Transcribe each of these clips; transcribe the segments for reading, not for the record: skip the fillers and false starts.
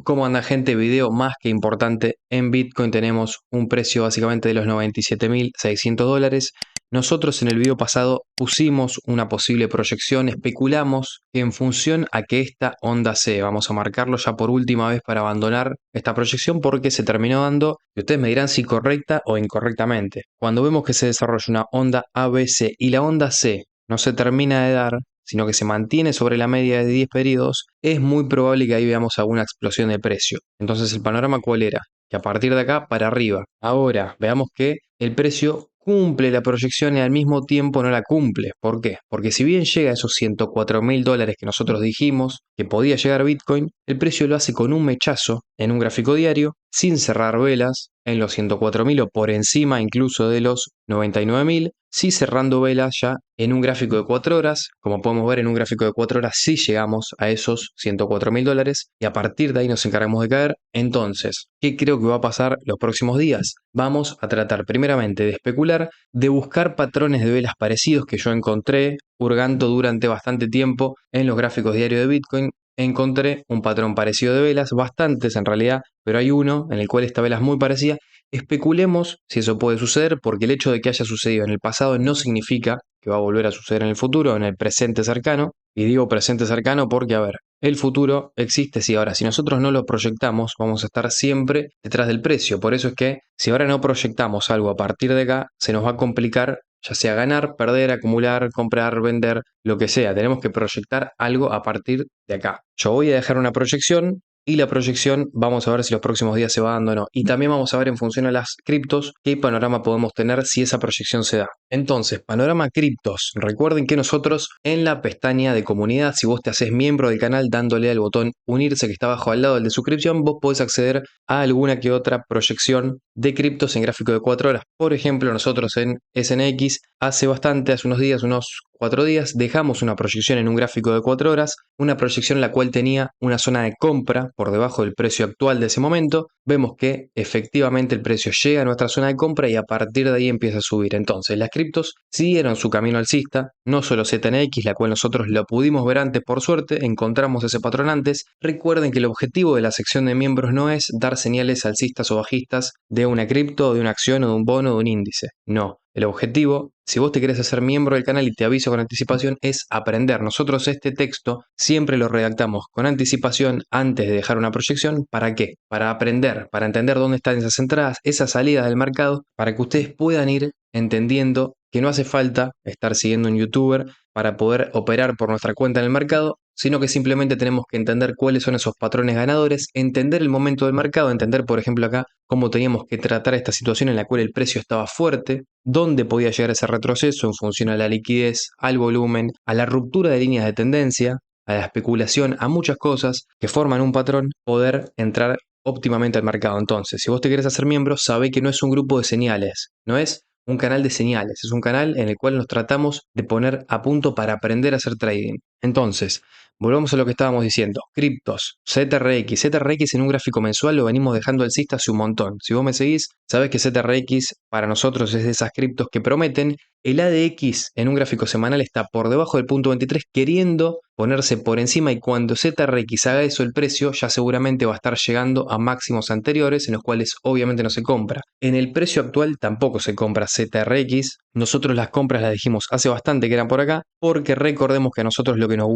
¿Cómo anda, gente? Video más que importante. En Bitcoin tenemos un precio básicamente de los 97.600 dólares. Nosotros en el video pasado pusimos una posible proyección, especulamos que en función a que esta onda C, vamos a marcarlo ya por última vez para abandonar esta proyección porque se terminó dando, y ustedes me dirán si correcta o incorrectamente. Cuando vemos que se desarrolla una onda ABC y la onda C no se termina de dar, sino que se mantiene sobre la media de 10 periodos, es muy probable que ahí veamos alguna explosión de precio. Entonces, ¿el panorama cuál era? Que a partir de acá para arriba. Ahora, veamos que el precio cumple la proyección y al mismo tiempo no la cumple. ¿Por qué? Porque si bien llega a esos 104.000 dólares que nosotros dijimos que podía llegar Bitcoin, el precio lo hace con un mechazo en un gráfico diario, sin cerrar velas, en los 104.000 o por encima incluso de los 99.000, sí cerrando velas ya en un gráfico de 4 horas. Como podemos ver, en un gráfico de 4 horas sí llegamos a esos 104.000 dólares y a partir de ahí nos encargamos de caer. Entonces, ¿qué creo que va a pasar los próximos días? Vamos a tratar primeramente de especular, de buscar patrones de velas parecidos que yo encontré hurgando durante bastante tiempo en los gráficos diarios de Bitcoin. Encontré un patrón parecido de velas, bastantes en realidad, pero hay uno en el cual esta vela es muy parecida. Especulemos si eso puede suceder, porque el hecho de que haya sucedido en el pasado no significa que va a volver a suceder en el futuro, en el presente cercano. Y digo presente cercano porque, a ver, el futuro existe, sí. Ahora, si nosotros no lo proyectamos, vamos a estar siempre detrás del precio. Por eso es que si ahora no proyectamos algo a partir de acá, se nos va a complicar, ya sea ganar, perder, acumular, comprar, vender, lo que sea. Tenemos que proyectar algo a partir de acá. Yo voy a dejar una proyección y la proyección vamos a ver si los próximos días se va dando o no. Y también vamos a ver en función a las criptos qué panorama podemos tener si esa proyección se da. Entonces, panorama criptos. Recuerden que nosotros en la pestaña de comunidad, si vos te haces miembro del canal dándole al botón unirse que está abajo al lado del de suscripción, vos podés acceder a alguna que otra proyección de criptos en gráfico de 4 horas. Por ejemplo, nosotros en SNX hace unos días, unos 4 días, dejamos una proyección en un gráfico de 4 horas, una proyección en la cual tenía una zona de compra por debajo del precio actual de ese momento. Vemos que efectivamente el precio llega a nuestra zona de compra y a partir de ahí empieza a subir. Entonces, las criptos siguieron su camino alcista, no solo ZNX, la cual nosotros lo pudimos ver antes por suerte, encontramos ese patrón antes. Recuerden que el objetivo de la sección de miembros no es dar señales alcistas o bajistas de una cripto, de una acción o de un bono o de un índice. No. El objetivo, si vos te querés hacer miembro del canal y te aviso con anticipación, es aprender. Nosotros este texto siempre lo redactamos con anticipación antes de dejar una proyección. ¿Para qué? Para aprender, para entender dónde están esas entradas, esas salidas del mercado, para que ustedes puedan ir entendiendo que no hace falta estar siguiendo un youtuber para poder operar por nuestra cuenta en el mercado, sino que simplemente tenemos que entender cuáles son esos patrones ganadores, entender el momento del mercado, entender, por ejemplo, acá cómo teníamos que tratar esta situación en la cual el precio estaba fuerte, dónde podía llegar ese retroceso en función a la liquidez, al volumen, a la ruptura de líneas de tendencia, a la especulación, a muchas cosas que forman un patrón, poder entrar óptimamente al mercado. Entonces, si vos te querés hacer miembro, sabé que no es un grupo de señales, no es un canal de señales, es un canal en el cual nos tratamos de poner a punto para aprender a hacer trading. Entonces, volvamos a lo que estábamos diciendo. Criptos, ZRX. ZRX en un gráfico mensual lo venimos dejando alcista hace un montón. Si vos me seguís, sabés que ZRX para nosotros es de esas criptos que prometen. El ADX en un gráfico semanal está por debajo del punto 23 queriendo ponerse por encima y cuando ZRX haga eso el precio ya seguramente va a estar llegando a máximos anteriores en los cuales obviamente no se compra. En el precio actual tampoco se compra ZRX. Nosotros las compras las dijimos hace bastante que eran por acá porque recordemos que a nosotros lo que nos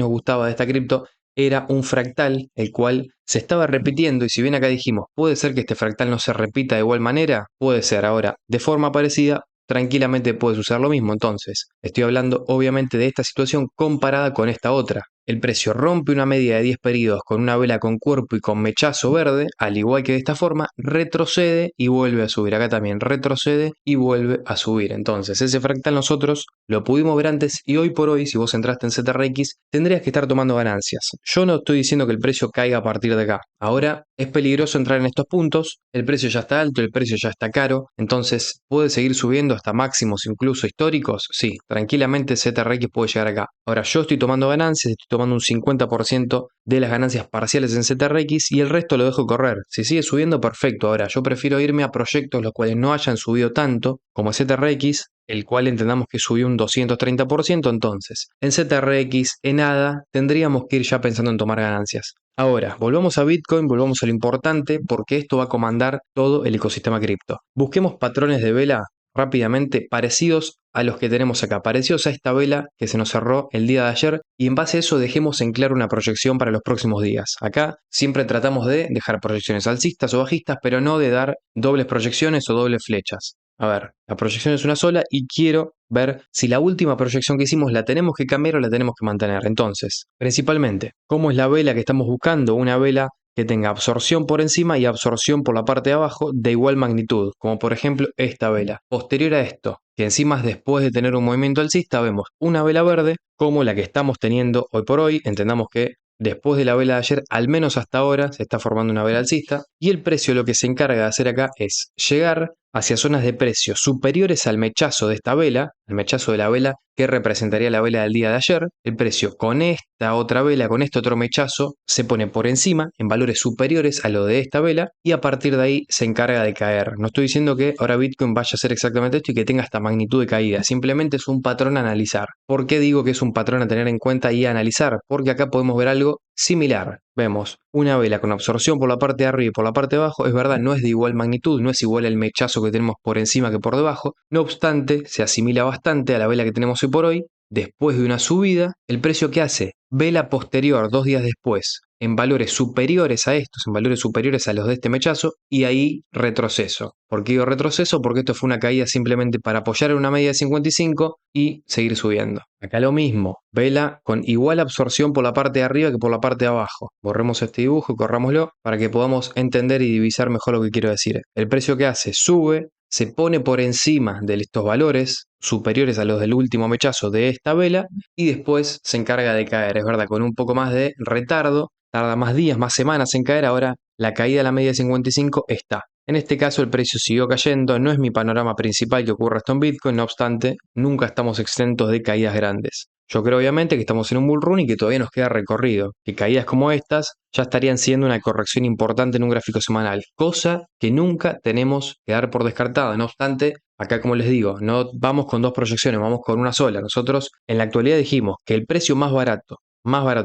gustaba de esta cripto era un fractal, el cual se estaba repitiendo y si bien acá dijimos, puede ser que este fractal no se repita de igual manera, puede ser ahora de forma parecida, tranquilamente puede suceder lo mismo. Entonces, estoy hablando obviamente de esta situación comparada con esta otra. El precio rompe una media de 10 periodos con una vela con cuerpo y con mechazo verde, al igual que de esta forma, retrocede y vuelve a subir. Acá también retrocede y vuelve a subir. Entonces, ese fractal nosotros lo pudimos ver antes y hoy por hoy, si vos entraste en ZRX, tendrías que estar tomando ganancias. Yo no estoy diciendo que el precio caiga a partir de acá. Ahora es peligroso entrar en estos puntos, el precio ya está alto, el precio ya está caro, entonces puede seguir subiendo hasta máximos incluso históricos. Sí, tranquilamente ZRX puede llegar acá. Ahora yo estoy tomando ganancias, estoy tomando un 50% de las ganancias parciales en ZRX y el resto lo dejo correr. Si sigue subiendo, perfecto. Ahora, yo prefiero irme a proyectos los cuales no hayan subido tanto, como ZRX, el cual entendamos que subió un 230%, entonces en ZRX, en ADA, tendríamos que ir ya pensando en tomar ganancias. Ahora, volvamos a Bitcoin, volvamos a lo importante, porque esto va a comandar todo el ecosistema cripto. Busquemos patrones de vela rápidamente parecidos a los que tenemos acá, parecidos a esta vela que se nos cerró el día de ayer, y en base a eso dejemos en claro una proyección para los próximos días. Acá siempre tratamos de dejar proyecciones alcistas o bajistas, pero no de dar dobles proyecciones o dobles flechas. A ver, la proyección es una sola y quiero ver si la última proyección que hicimos la tenemos que cambiar o la tenemos que mantener. Entonces, principalmente, ¿cómo es la vela que estamos buscando? Una vela que tenga absorción por encima y absorción por la parte de abajo de igual magnitud, como por ejemplo esta vela. Posterior a esto, que encima después de tener un movimiento alcista, vemos una vela verde como la que estamos teniendo hoy por hoy. Entendamos que después de la vela de ayer, al menos hasta ahora, se está formando una vela alcista y el precio lo que se encarga de hacer acá es llegar hacia zonas de precio superiores al mechazo de esta vela, el mechazo de la vela que representaría la vela del día de ayer. El precio con esta otra vela, con este otro mechazo, se pone por encima en valores superiores a lo de esta vela y a partir de ahí se encarga de caer. No estoy diciendo que ahora Bitcoin vaya a hacer exactamente esto y que tenga esta magnitud de caída, simplemente es un patrón a analizar. ¿Por qué digo que es un patrón a tener en cuenta y a analizar? Porque acá podemos ver algo similar. Vemos una vela con absorción por la parte de arriba y por la parte de abajo. Es verdad, no es de igual magnitud, no es igual el mechazo que tenemos por encima que por debajo. No obstante, se asimila bastante a la vela que tenemos hoy por hoy. Después de una subida, el precio que hace vela posterior 2 días después en valores superiores a estos, en valores superiores a los de este mechazo, y ahí retroceso. ¿Por qué digo retroceso? Porque esto fue una caída simplemente para apoyar en una media de 55 y seguir subiendo. Acá lo mismo, vela con igual absorción por la parte de arriba que por la parte de abajo. Borremos este dibujo y corrámoslo para que podamos entender y divisar mejor lo que quiero decir. El precio que hace sube, se pone por encima de estos valores superiores a los del último mechazo de esta vela y después se encarga de caer, es verdad, con un poco más de retardo, tarda más días, más semanas en caer. Ahora la caída a la media de 55 está. En este caso el precio siguió cayendo, no es mi panorama principal que ocurra esto en Bitcoin, no obstante, nunca estamos exentos de caídas grandes. Yo creo obviamente que estamos en un bull run y que todavía nos queda recorrido, que caídas como estas ya estarían siendo una corrección importante en un gráfico semanal, cosa que nunca tenemos que dar por descartada. No obstante, acá como les digo, no vamos con dos proyecciones, vamos con una sola. Nosotros en la actualidad dijimos que el precio más barato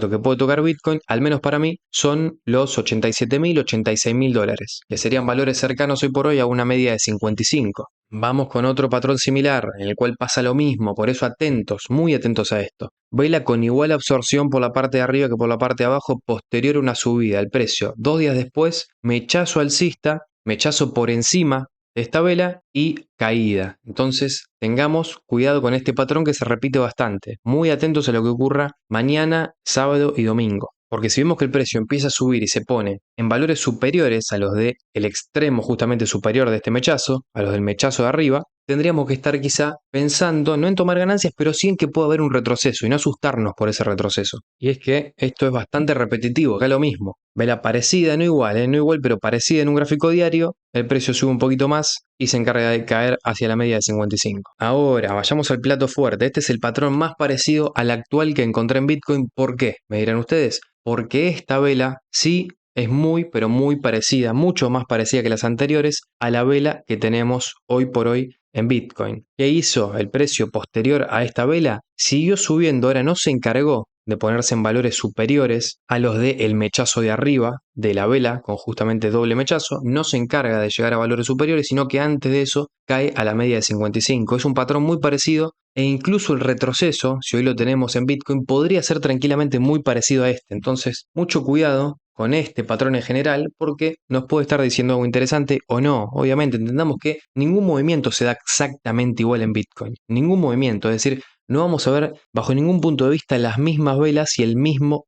que puede tocar Bitcoin, al menos para mí, son los 87.000, 86.000 dólares, que serían valores cercanos hoy por hoy a una media de 55. Vamos con otro patrón similar, en el cual pasa lo mismo, por eso atentos, muy atentos a esto. Vela con igual absorción por la parte de arriba que por la parte de abajo, posterior a una subida. El precio, 2 días después, mechazo alcista, mechazo por encima de esta vela y caída. Entonces tengamos cuidado con este patrón que se repite bastante. Muy atentos a lo que ocurra mañana, sábado y domingo. Porque si vemos que el precio empieza a subir y se pone en valores superiores a los del extremo justamente superior de este mechazo, a los del mechazo de arriba, tendríamos que estar quizá pensando no en tomar ganancias, pero sí en que pueda haber un retroceso y no asustarnos por ese retroceso. Y es que esto es bastante repetitivo, acá lo mismo. Vela parecida, no igual, pero parecida en un gráfico diario, el precio sube un poquito más y se encarga de caer hacia la media de 55. Ahora, vayamos al plato fuerte. Este es el patrón más parecido al actual que encontré en Bitcoin. ¿Por qué? Me dirán ustedes. Porque esta vela sí es muy, pero muy parecida, mucho más parecida que las anteriores, a la vela que tenemos hoy por hoy en Bitcoin. ¿Qué hizo el precio posterior a esta vela? Siguió subiendo, ahora no se encargó de ponerse en valores superiores a los del mechazo de arriba de la vela, con justamente doble mechazo, no se encarga de llegar a valores superiores, sino que antes de eso cae a la media de 55. Es un patrón muy parecido e incluso el retroceso, si hoy lo tenemos en Bitcoin, podría ser tranquilamente muy parecido a este. Entonces, mucho cuidado con este patrón en general, porque nos puede estar diciendo algo interesante o no. Obviamente, entendamos que ningún movimiento se da exactamente igual en Bitcoin. Ningún movimiento, es decir, no vamos a ver bajo ningún punto de vista las mismas velas y el mismo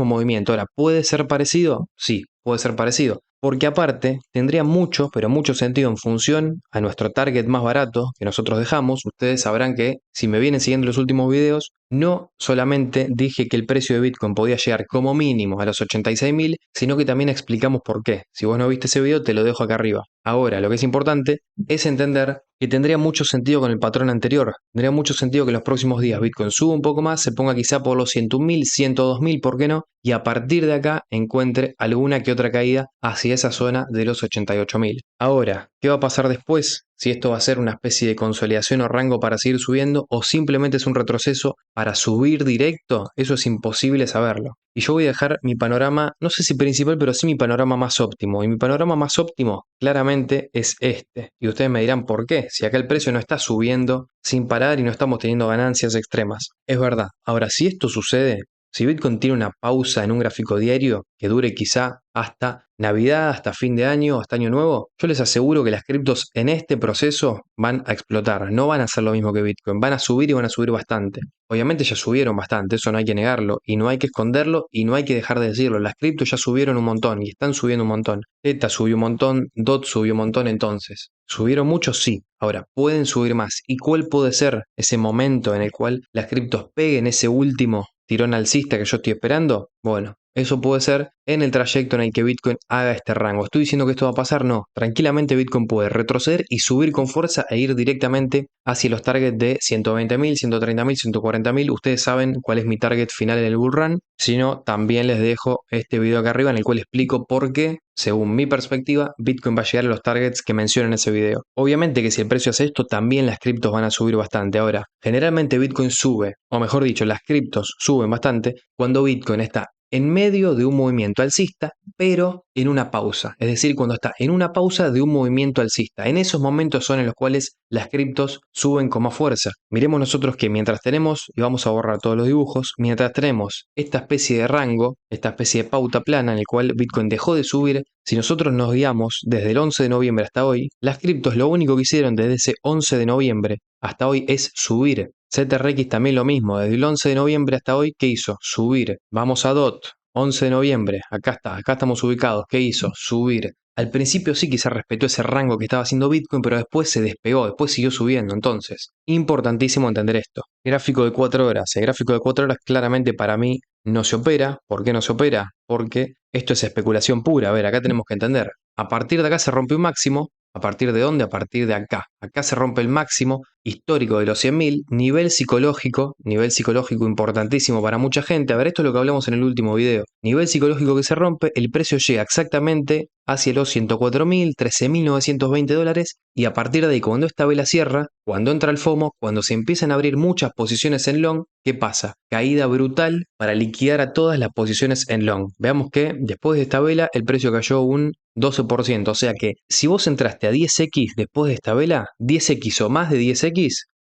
movimiento. Ahora, ¿puede ser parecido? Sí, puede ser parecido. Porque aparte, tendría mucho, pero mucho sentido en función a nuestro target más barato que nosotros dejamos. Ustedes sabrán que, si me vienen siguiendo los últimos videos, no solamente dije que el precio de Bitcoin podía llegar como mínimo a los 86.000, sino que también explicamos por qué. Si vos no viste ese video, te lo dejo acá arriba. Ahora, lo que es importante es entender que tendría mucho sentido con el patrón anterior. Tendría mucho sentido que en los próximos días Bitcoin suba un poco más, se ponga quizá por los 101.000, 102.000, ¿por qué no? Y a partir de acá encuentre alguna que otra caída hacia esa zona de los 88.000. Ahora, ¿qué va a pasar después? Si esto va a ser una especie de consolidación o rango para seguir subiendo o simplemente es un retroceso para subir directo, eso es imposible saberlo. Y yo voy a dejar mi panorama, no sé si principal, pero sí mi panorama más óptimo. Y mi panorama más óptimo claramente es este. Y ustedes me dirán por qué, si acá el precio no está subiendo sin parar y no estamos teniendo ganancias extremas. Es verdad. Ahora, si esto sucede, si Bitcoin tiene una pausa en un gráfico diario que dure quizá hasta Navidad, hasta fin de año, hasta año nuevo, yo les aseguro que las criptos en este proceso van a explotar, no van a hacer lo mismo que Bitcoin, van a subir y van a subir bastante. Obviamente ya subieron bastante, eso no hay que negarlo, y no hay que esconderlo y no hay que dejar de decirlo. Las criptos ya subieron un montón y están subiendo un montón. Theta subió un montón, DOT subió un montón entonces. ¿Subieron mucho? Sí. Ahora, ¿pueden subir más? ¿Y cuál puede ser ese momento en el cual las criptos peguen ese último tirón alcista que yo estoy esperando? Bueno, eso puede ser en el trayecto en el que Bitcoin haga este rango. ¿Estoy diciendo que esto va a pasar? No. Tranquilamente Bitcoin puede retroceder y subir con fuerza e ir directamente hacia los targets de 120.000, 130.000, 140.000. Ustedes saben cuál es mi target final en el bull run. Si no, también les dejo este video acá arriba en el cual explico por qué, según mi perspectiva, Bitcoin va a llegar a los targets que menciono en ese video. Obviamente que si el precio hace esto, también las criptos van a subir bastante. Ahora, generalmente Bitcoin sube, o mejor dicho, las criptos suben bastante cuando Bitcoin está en medio de un movimiento alcista, pero en una pausa. Es decir, cuando está en una pausa de un movimiento alcista. En esos momentos son en los cuales las criptos suben con más fuerza. Miremos nosotros que mientras tenemos, y vamos a borrar todos los dibujos, mientras tenemos esta especie de rango, esta especie de pauta plana en el cual Bitcoin dejó de subir, si nosotros nos guiamos desde el 11 de noviembre hasta hoy, las criptos lo único que hicieron desde ese 11 de noviembre hasta hoy es subir. CTRX también lo mismo, desde el 11 de noviembre hasta hoy, ¿qué hizo? Subir. Vamos a DOT, 11 de noviembre, acá está, acá estamos ubicados, ¿qué hizo? Subir. Al principio sí quizás respetó ese rango que estaba haciendo Bitcoin, pero después se despegó, después siguió subiendo. Entonces, importantísimo entender esto. Gráfico de 4 horas. El gráfico de 4 horas claramente para mí no se opera. ¿Por qué no se opera? Porque esto es especulación pura. A ver, acá tenemos que entender. A partir de acá se rompe un máximo. ¿A partir de dónde? A partir de acá. Acá se rompe el máximo histórico de los 100.000, nivel psicológico importantísimo para mucha gente. A ver, esto es lo que hablamos en el último video. Nivel psicológico que se rompe, el precio llega exactamente hacia los 104.000, 13.920 dólares y a partir de ahí, cuando esta vela cierra, cuando entra el FOMO, cuando se empiezan a abrir muchas posiciones en long, ¿qué pasa? Caída brutal para liquidar a todas las posiciones en long. Veamos que después de esta vela el precio cayó un 12%, o sea que si vos entraste a 10x después de esta vela, 10x o más de 10x,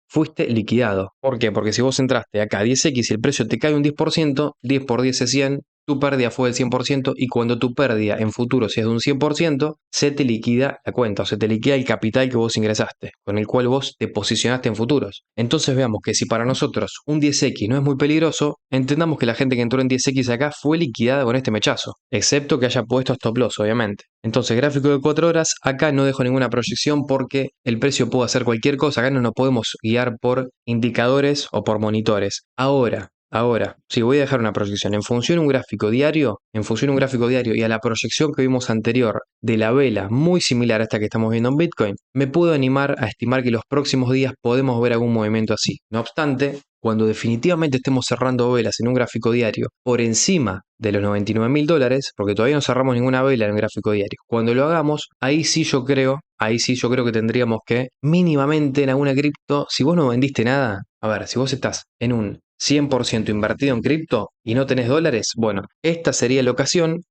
fuiste liquidado. ¿Por qué? Porque si vos entraste acá a 10x y el precio te cae un 10%, 10 por 10 es 100, tu pérdida fue del 100% y cuando tu pérdida en futuro si es de un 100%, se te liquida la cuenta o se te liquida el capital que vos ingresaste, con el cual vos te posicionaste en futuros. Entonces veamos que si para nosotros un 10x no es muy peligroso, entendamos que la gente que entró en 10x acá fue liquidada con este mechazo, excepto que haya puesto stop loss, obviamente. Entonces, gráfico de 4 horas, acá no dejo ninguna proyección porque el precio puede hacer cualquier cosa, acá no nos podemos guiar por indicadores o por monitores. Ahora, si voy a dejar una proyección en función de un gráfico diario, y a la proyección que vimos anterior de la vela, muy similar a esta que estamos viendo en Bitcoin, me puedo animar a estimar que los próximos días podemos ver algún movimiento así. No obstante, cuando definitivamente estemos cerrando velas en un gráfico diario por encima de los 99.000 dólares, porque todavía no cerramos ninguna vela en un gráfico diario, cuando lo hagamos, ahí sí yo creo que tendríamos que mínimamente en alguna cripto, si vos no vendiste nada, a ver, si vos estás en un 100% invertido en cripto y no tenés dólares, bueno, esta sería la ocasión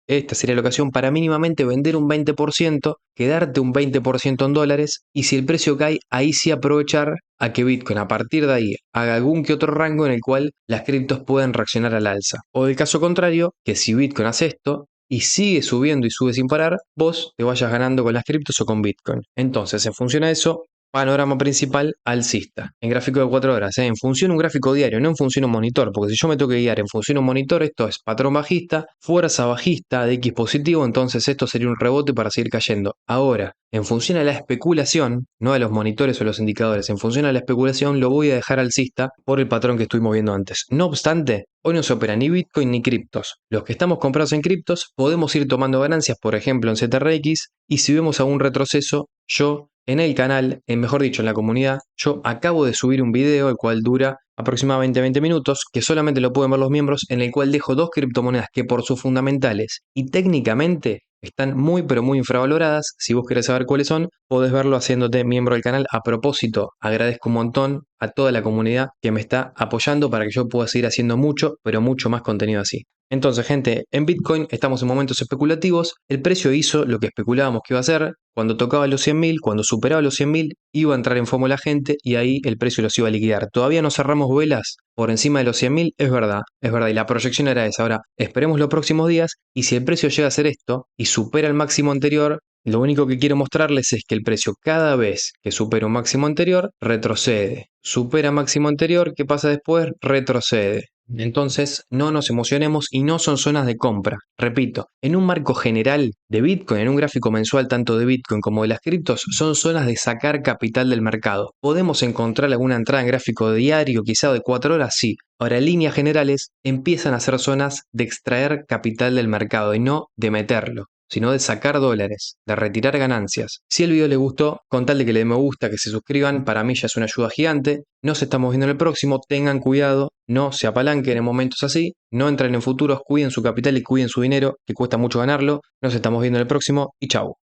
para mínimamente vender un 20%, quedarte un 20% en dólares y si el precio cae, ahí sí aprovechar a que Bitcoin a partir de ahí haga algún que otro rango en el cual las criptos puedan reaccionar al alza. O del caso contrario, que si Bitcoin hace esto, y sigue subiendo y sube sin parar, vos te vayas ganando con las criptos o con Bitcoin. Entonces, en función a eso, panorama principal alcista. En gráfico de 4 horas, en función de un gráfico diario, no en función de un monitor, porque si yo me tengo que guiar en función de un monitor, esto es patrón bajista, fuerza bajista de X positivo, entonces esto sería un rebote para seguir cayendo. Ahora, en función a la especulación, no a los monitores o los indicadores, en función a la especulación lo voy a dejar alcista por el patrón que estuvimos viendo antes. No obstante, hoy no se opera ni Bitcoin ni criptos. Los que estamos comprados en criptos podemos ir tomando ganancias, por ejemplo en CTRX, y si vemos algún retroceso, yo en el canal, mejor dicho, en la comunidad, yo acabo de subir un video el cual dura aproximadamente 20 minutos, que solamente lo pueden ver los miembros, en el cual dejo dos criptomonedas que por sus fundamentales y técnicamente están muy pero muy infravaloradas. Si vos querés saber cuáles son, podés verlo haciéndote miembro del canal. A propósito, agradezco un montón a toda la comunidad que me está apoyando para que yo pueda seguir haciendo mucho, pero mucho más contenido así. Entonces, gente, en Bitcoin estamos en momentos especulativos. El precio hizo lo que especulábamos que iba a hacer. Cuando tocaba los 100.000, cuando superaba los 100.000, iba a entrar en FOMO la gente y ahí el precio los iba a liquidar. Todavía no cerramos velas por encima de los 100.000, es verdad, y la proyección era esa. Ahora, esperemos los próximos días y si el precio llega a hacer esto y supera el máximo anterior, lo único que quiero mostrarles es que el precio cada vez que supera un máximo anterior, retrocede. Supera máximo anterior, ¿qué pasa después? Retrocede. Entonces, no nos emocionemos y no son zonas de compra. Repito, en un marco general de Bitcoin, en un gráfico mensual tanto de Bitcoin como de las criptos, son zonas de sacar capital del mercado. ¿Podemos encontrar alguna entrada en gráfico diario, quizá de 4 horas? Sí. Ahora, en líneas generales, empiezan a ser zonas de extraer capital del mercado y no de meterlo, sino de sacar dólares, de retirar ganancias. Si el video les gustó, con tal de que le den me gusta, que se suscriban, para mí ya es una ayuda gigante. Nos estamos viendo en el próximo, tengan cuidado, no se apalanquen en momentos así, no entren en futuros, cuiden su capital y cuiden su dinero, que cuesta mucho ganarlo. Nos estamos viendo en el próximo y chau.